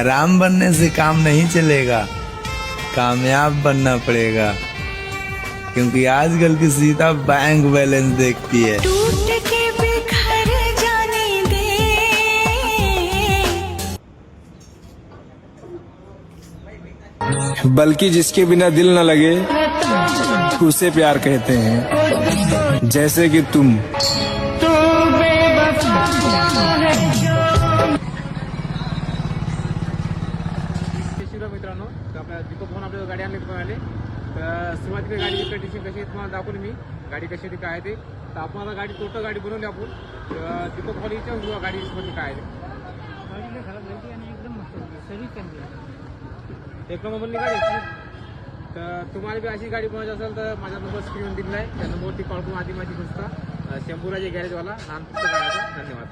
राम बनने से काम नहीं चलेगा, कामयाब बनना पड़ेगा, क्योंकि आजकल की सीता बैंक बैलेंस देखती है। टूट के बिखर जाने दे। बल्कि जिसके बिना दिल न लगे उसे प्यार कहते हैं, जैसे कि तुम। मित्रांनो, तर आपल्या दीपक भाऊन आपल्याला गाडी आणली मिळाली. तर सुरुवातीला गाडीची कंडिशन कशी आहे तुम्हाला दाखवली मी, गाडी कशी आहे काय आहे ते. तर आपण आता गाडी टोटल गाडी बनवली आपण. तर दीपक भाऊ विचारून गाडी काय आहे गाडीला खराब झाली आणि एकदम मस्त होती, सर्विस चांगली आहे. एक नंबर बनली गाडी. तर तुम्हाला बी अशी गाडी बनवायची असेल तर माझा नंबर स्क्रीनवर दिलेला आहे, त्या नंबरवरती कॉल करून आधी माहिती घेऊ शकता. शंभूराजे गॅरेजवाला नानपूरचा गाड्याचा. धन्यवाद.